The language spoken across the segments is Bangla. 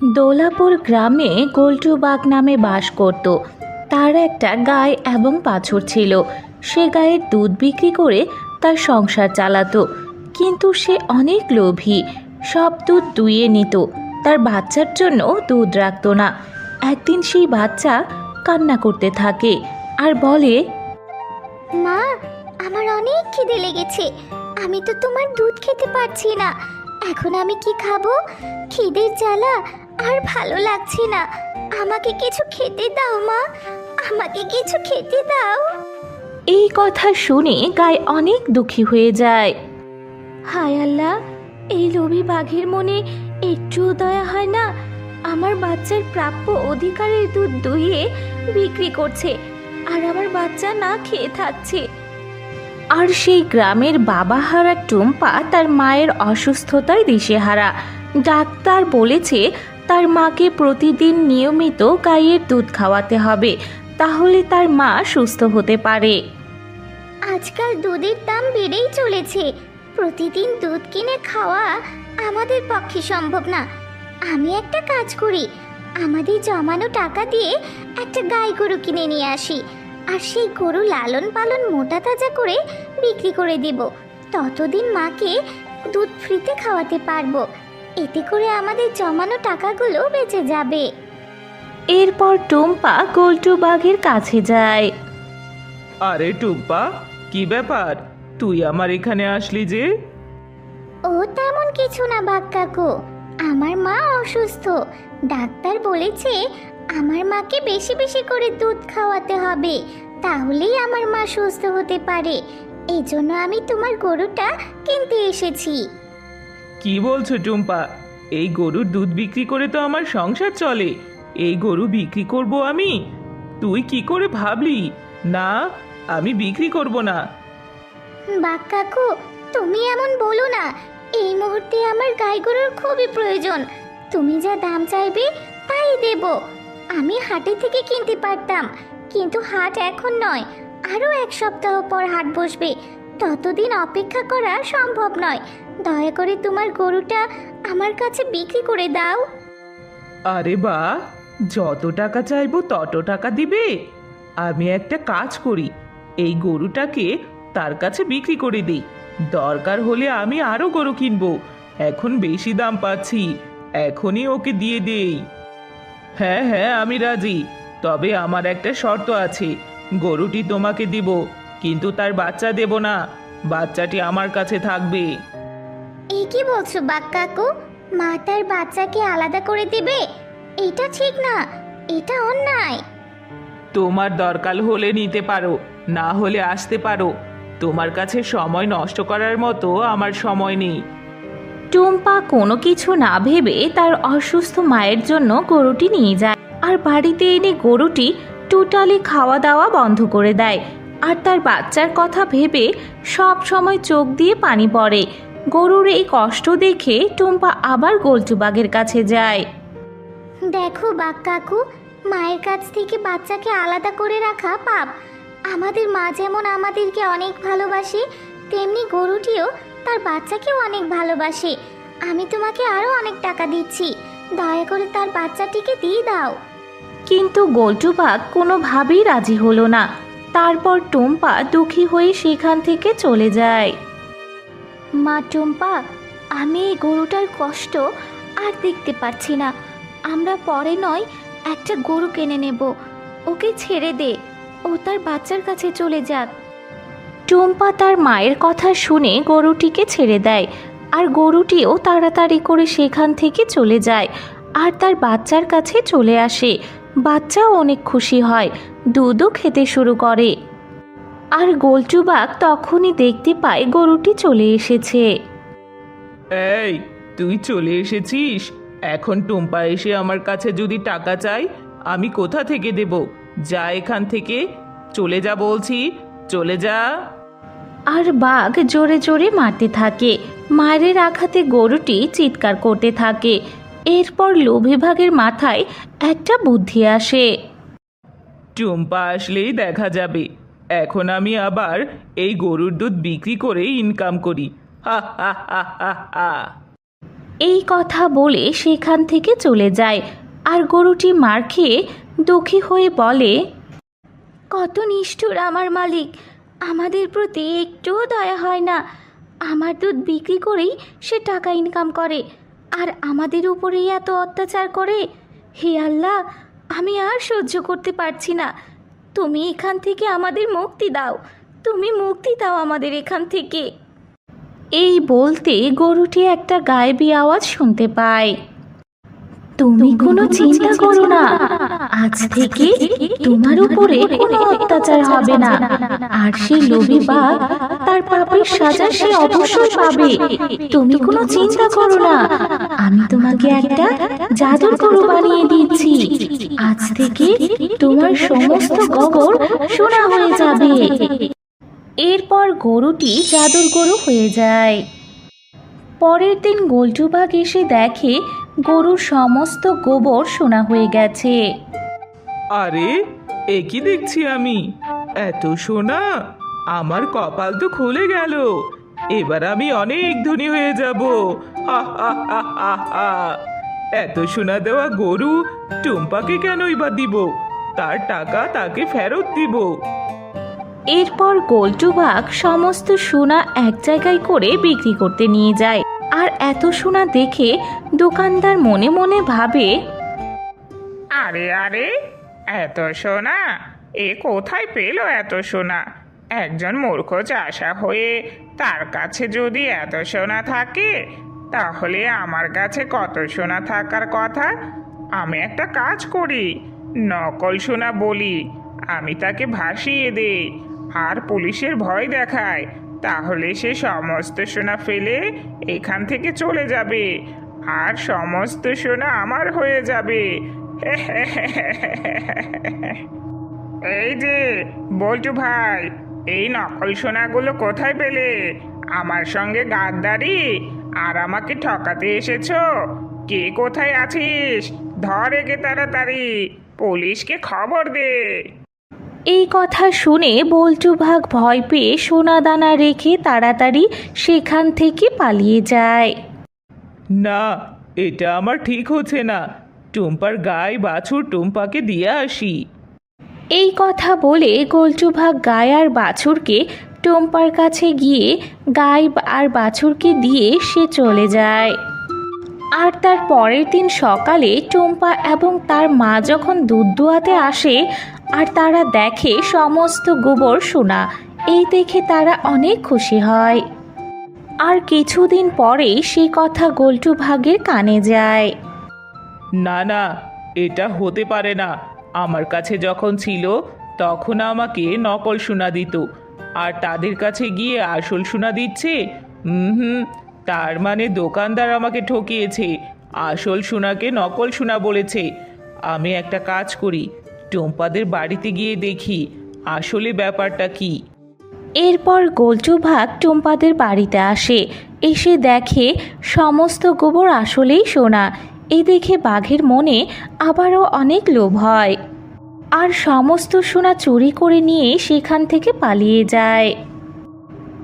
দোলাপুর গ্রামে গোল্টু বাঘ নামে বাস করত। তার একটা গায় এবং বাছুর ছিল। সে গায়ের দুধ বিক্রি করে তার সংসার চালাতো। কিন্তু সে অনেক লোভী, সব দুধ দুইয়ে নিত, তার বাচ্চার জন্য দুধ রাখতো না। একদিন সেই বাচ্চা কান্না করতে থাকে আর বলে, মা, আমার অনেক খিদে লেগেছে। আমি তো তোমার দুধ খেতে পারছি না। এখন আমি কি খাবো? খিদের জ্বালা আর ভালো লাগছে না। আমাকে কিছু খেতে দাও মা, আমাকে কিছু খেতে দাও। এই কথা শুনে গায় অনেক দুঃখী হয়ে যায়। হায় আল্লাহ, এই লোভী বাঘের মনে একটুও দয়া হয় না। আমার বাচ্চার প্রাপ্য অধিকারের দুধ দুইয়ে বিক্রি করছে, আর আমার বাচ্চা না খেয়ে থাকছে। আর সেই গ্রামের বাবাহারা টুম্পা তার মায়ের অসুস্থতায় দিশেহারা। ডাক্তার বলেছে তার মাকে প্রতিদিন নিয়মিত গাইয়ের দুধ খাওয়াতে হবে, তাহলে তার মা সুস্থ হতে পারে। আজকাল দুধের দাম বেড়েই চলেছে। প্রতিদিন দুধ কিনে খাওয়া আমাদের পক্ষে সম্ভব না। আমি একটা কাজ করি, আমাদের জমানো টাকা দিয়ে একটা গাই গরু কিনে নিয়ে আসি, আর সেই গরু লালন পালন মোটা তাজা করে বিক্রি করে দেব। ততদিন মাকে দুধ ফ্রিতে খাওয়াতে পারবো। এতে করে আমাদের জমানো টাকাগুলো বেঁচে যাবে। এরপর টুম্পা গোল্টু বাঘের কাছে যায়। আরে টুম্পা, কি ব্যাপার? তুই আমার এখানে আসলি যে? ও তেমন কিছু না বাঘ কাকু, আমার মা অসুস্থ। ডাক্তার বলেছে আমার মাকে বেশি বেশি করে দুধ খাওয়াতে হবে, তাহলেই আমার মা সুস্থ হতে পারে। এই জন্য আমি তোমার গরুটা কিনতে এসেছি। কি বলছো টুম্পা? এই গরুর দুধ বিক্রি করে তো আমার সংসার চলে। এই গরু বিক্রি করব আমি? তুই কি করে ভাবলি? না, আমি বিক্রি করব না। বাঘ কাকু, তুমি এমন বলো না। এই মুহূর্তে আমার গাই গরুর খুবই প্রয়োজন। তুমি যা দাম চাইবে তাই দেব। আমি হাটে থেকে কিনতে পারতাম, কিন্তু হাট এখন নয়, আরও 1 সপ্তাহ পর হাট বসবে। ততদিন অপেক্ষা করা সম্ভব নয়। দয়া করে তোমার গরুটা আমার কাছে বিক্রি করে দাও। আরে বাহ, যত টাকা চাইবো তত টাকা দিবে? আমি একটা কাজ করি, এই গরুটাকে তার কাছে বিক্রি করে দিই। দরকার হলে আমি আরো গরু কিনবো। এখন বেশি দাম পাচ্ছি, এখনই ওকে দিয়ে দেই। হ্যাঁ হ্যাঁ, আমি রাজি। তবে আমার একটা শর্ত আছে, গরুটি তোমাকে দিব, কিন্তু তার বাচ্চা দেব না। বাচ্চাটি আমার কাছে থাকবে। এ কি বলছো বাঘ কাকু? মা তার বাচ্চাকে আলাদা করে দেবে? এটা ঠিক না, এটা অন্যায়। তোমার দরকার হলে নিতে পারো, না হলে আসতে পারো। তোমার কাছে সময় নষ্ট করার মতো আমার সময় নেই। টুম্পা কোনো কিছু না ভেবে তার অসুস্থ মায়ের জন্য গরুটি নিয়ে যায়, আর বাড়িতে এনে গরুটি টোটালি খাওয়া দাওয়া বন্ধ করে দেয়। আর তার বাচ্চার কথা ভেবে সব সময় চোখ দিয়ে পানি পড়ে। গরুর এই কষ্ট দেখে টুম্পা আবার গোল্টু বাঘের কাছে যায়। দেখো বাঘ কাকু, মায়ের কাছ থেকে বাচ্চাকে আলাদা করে রাখা পাপ। আমাদের মা যেমন আমাদেরকে অনেক ভালোবাসে, তেমনি গরুটিও তার বাচ্চাকেও অনেক ভালোবাসে। আমি তোমাকে আরো অনেক টাকা দিচ্ছি, দয়া করে তার বাচ্চাটিকে দিয়ে দাও। কিন্তু গোল্টু বাঘ কোনোভাবেই রাজি হলো না। তারপর টুম্পা দুঃখী হয়ে সেখান থেকে চলে যায়। মা টুম্পা, আমি এই গরুটার কষ্ট আর দেখতে পারছি না। আমরা পরে নয় একটা গরু কিনে নেব, ওকে ছেড়ে দে, ও তার বাচ্চার কাছে চলে যাক। টুম্পা তার মায়ের কথা শুনে গরুটিকে ছেড়ে দেয়, আর গরুটিও তাড়াতাড়ি করে সেখান থেকে চলে যায় আর তার বাচ্চার কাছে চলে আসে। বাচ্চাও অনেক খুশি হয়, দুধও খেতে শুরু করে। আর গোল্টু বাঘ তখনই দেখতে পায় গরুটি চলে এসেছে। এই, তুই চলে এসেছিস? এখন টুম্পা এসে আমার কাছে যদি টাকা চাই, আমি কোথা থেকে দেব? যা এখান থেকে, চলে যা বলছি, চলে যা। আর বাঘ জোরে জোরে মারতে থাকে। মায়ের আঘাতে গরুটি চিৎকার করতে থাকে। এরপর লোভী বাঘের মাথায় একটা বুদ্ধি আসে। টুম্পা আসলেই দেখা যাবে। এখন আমি আবার এই গরুর দুধ বিক্রি করে ইনকাম করি। হা হা হা হা হা। এই কথা বলে সেখান থেকে চলে যায়। আর গরুটি মার খেয়ে দুঃখী হয়ে বলে, কত নিষ্ঠুর আমার মালিক, আমাদের প্রতি একটুও দয়া হয় না। আমার দুধ বিক্রি করেই সে টাকা ইনকাম করে, আর আমাদের উপরেই এত অত্যাচার করে। হে আল্লাহ, আমি আর সহ্য করতে পারছি না। তুমি এখান থেকে আমাদের মুক্তি দাও, তুমি মুক্তি দাও আমাদের এখান থেকে। এই বলতে গরুটি একটা গায়েবী আওয়াজ শুনতে পায়। তুমি কোনো চিন্তা করো না, আজ থেকে তোমার উপরে কোনো অত্যাচার হবে না। আর সেই লোভী বাঘ তার পাপের সাজা সে অবশ্যই পাবে। তুমি কোনো চিন্তা করো না, আমি তোমাকে একটা জাদুর গরু বানিয়ে দিচ্ছি। আজ থেকে তোমার সমস্ত গোবর সোনা হয়ে যাবে। এরপর গরুটি জাদুর গরু হয়ে যায়। পরের দিন গোলটু বাঘ এসে দেখে গরুর সমস্ত গোবর সোনা হয়ে গেছে। আরে, এ কি দেখছি আমি? এত সোনা! আমার কপাল তো খুলে গেল। এবার আমি অনেক ধনী হয়ে যাব। হা হা হা হা হা। এত সোনা দেওয়া গরু টুম্পাকে কেনই বা দিব? তার টাকা তাকে ফেরত দিব। এরপর গোলটু বাঘ সমস্ত সোনা এক জায়গায় করে বিক্রি করতে নিয়ে যায়। আর এত সোনা দেখে দোকানদার মনে মনে ভাবে, আরে আরে, এত সোনা! এ কোথায় পেল এত সোনা? একজন মূর্খ চাষা হয়ে তার কাছে যদি এত সোনা থাকে, তাহলে আমার কাছে কত সোনা থাকার কথা। আমি একটা কাজ করি, নকল সোনা বলি, আমি তাকে ভাসিয়ে দেই আর পুলিশের ভয় দেখায়। তাহলে সে সমস্ত সোনা ফেলে এখান থেকে চলে যাবে, আর সমস্ত সোনা আমার হয়ে যাবে। এই যে বল্টু ভাই, এই নকল সোনাগুলো কোথায় পেলে? আমার সঙ্গে গাদ্দারি আর আমাকে ঠকাতে এসেছো? কে কোথায় আছিস? ধর একে তাড়াতাড়ি, পুলিশকে খবর দে। এই কথা শুনে বল্টু বাঘ ভয় পেয়ে সোনা দানা রেখে তাড়াতাড়ি সেখান থেকে পালিয়ে যায়। না, এটা আমার ঠিক হচ্ছে না। টুম্পার গায়ে বাছুর টুম্পাকে দিয়ে আসি। এই কথা বলে গোলটু বাঘ গায় আর বাছুরকে টুম্পার কাছে গিয়ে গাই আর বাছুরকে দিয়ে সে চলে যায়। আর তার পরের দিন সকালে টুম্পা এবং তার মা যখন দুধ দুয়াতে আসে আর তারা দেখে সমস্ত গোবর সোনা, এই দেখে তারা অনেক খুশি হয়। আর কিছুদিন পরেই সেই কথা গোলটু বাঘের কানে যায়। না না, এটা হতে পারে না। আমার কাছে যখন ছিল তখন আমাকে নকল সোনা দিত, আর তাদের কাছে গিয়ে আসল সোনা দিচ্ছে। হুম, তার মানে দোকানদার আমাকে ঠকিয়েছে, আসল সোনাকে নকল সোনা বলেছে। আমি একটা কাজ করি, টুম্পাদের বাড়িতে গিয়ে দেখি আসলে ব্যাপারটা কি। এরপর গোলটু বাঘ টুম্পাদের বাড়িতে আসে, এসে দেখে সমস্ত গোবর আসলেই সোনা। এই দেখে বাঘের মনে আবারও অনেক লোভ হয়, আর সমস্ত সোনা চুরি করে নিয়ে সেখান থেকে পালিয়ে যায়।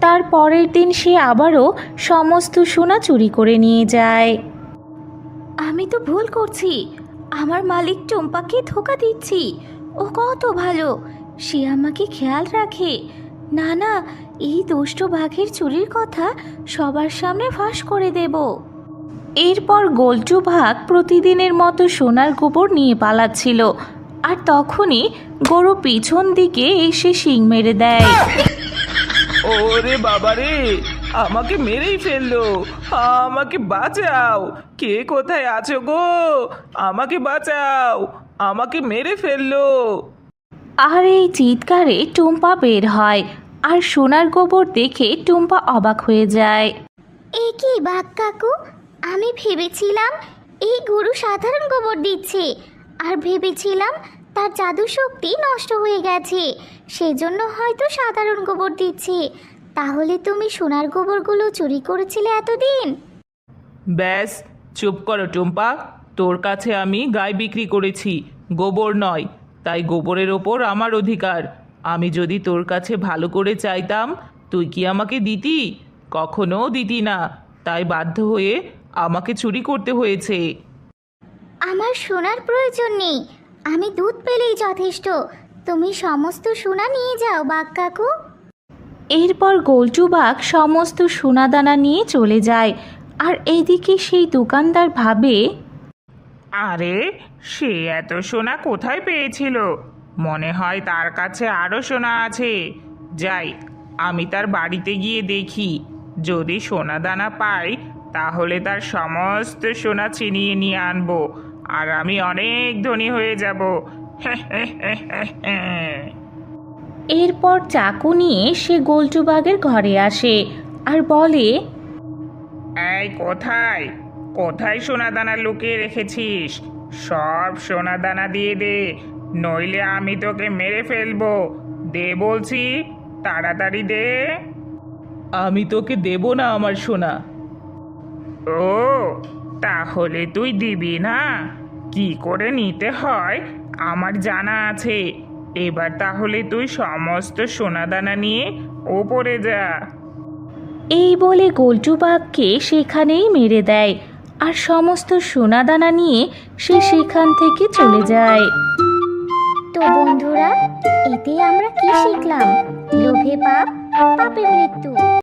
তার পরের দিন সে আবারও সমস্ত সোনা চুরি করে নিয়ে যায়। আমি তো ভুল করছি, আমার মালিক টম্পাকে ধোকা দিচ্ছি। ও কত ভালো, সে আমাকে খেয়াল রাখে। না না, এই দুষ্ট বাঘের চুরির কথা সবার সামনে ফাঁস করে দেব। এরপর গোলটু বাঘ প্রতিদিনের মতো সোনার গোবর নিয়ে পালাচ্ছিল, আর তখনই গরু পিছন দিকে এসে শিং মেরে দেয়। ওরে বাবারে, আমাকে মেরেই ফেললো! আমাকে বাঁচাও! কে কোথায় আছো গো? আমাকে বাঁচাও! আমাকে মেরে ফেললো! আর এই চিৎকারে টুম্পা বের হয়, আর সোনার গোবর দেখে টুম্পা অবাক হয়ে যায়। এ কি বাঘ কাকু, আমি ভেবেছিলাম এই গরু সাধারণ গোবর দিচ্ছে, আর ভেবেছিলাম তার জাদু শক্তি নষ্ট হয়ে গেছে, সেজন্য হয়তো সাধারণ গোবর দিচ্ছে। তাহলে তুমি সোনার গোবরগুলো চুরি করেছিলে এতদিন? ব্যাস, চুপ করো টুম্পা। তোর কাছে আমি গাই বিক্রি করেছি, গোবর নয়। তাই গোবরের ওপর আমার অধিকার। আমি যদি তোর কাছে ভালো করে চাইতাম, তুই কি আমাকে দিতি? কখনো দিতি না। তাই বাধ্য হয়ে আমাকে চুরি করতে হয়েছে। আমার সোনার প্রয়োজন নেই, আমি দুধ পেলেই যথেষ্ট। তুমি সমস্ত সোনা নিয়ে যাও বাঘ কাকু। এরপর গোলটু বাঘ সমস্ত সোনাদানা নিয়ে চলে যায়। আর এদিকে সেই দোকানদার ভাবে, আরে সে এত সোনা কোথায় পেয়েছিল? মনে হয় তার কাছে আরও সোনা আছে। যাই, আমি তার বাড়িতে গিয়ে দেখি। যদি সোনা দানা পাই তাহলে তার সমস্ত সোনা ছিনিয়ে নিয়ে আনবো, আর আমি অনেক ধনী হয়ে যাব। এরপর চাকু নিয়ে সে গোলটু বাঘের ঘরে আসে আর বলে, এই কোথায় কোথায় সোনা দানা লুকিয়ে রেখেছিস? সব সোনা দানা দিয়ে দে, নইলে আমি তোকে মেরে ফেলবো। দে বলছি, তাড়াতাড়ি দে। আমি তোকে দেব না আমার সোনা। ও, তাহলে তুই দিবি না? কি করে নিতে হয় আমার জানা আছে। এবার তাহলে তুই সমস্ত সোনা দানা নিয়ে ওপরে যা। এই বলে গোলটু বাঘকে সেখানেই মেরে দেয় আর সমস্ত সোনাদানা নিয়ে সে সেখান থেকে চলে যায়। তো বন্ধুরা, এতে আমরা কি শিখলাম? লোভে পাপ, পাপে মৃত্যু।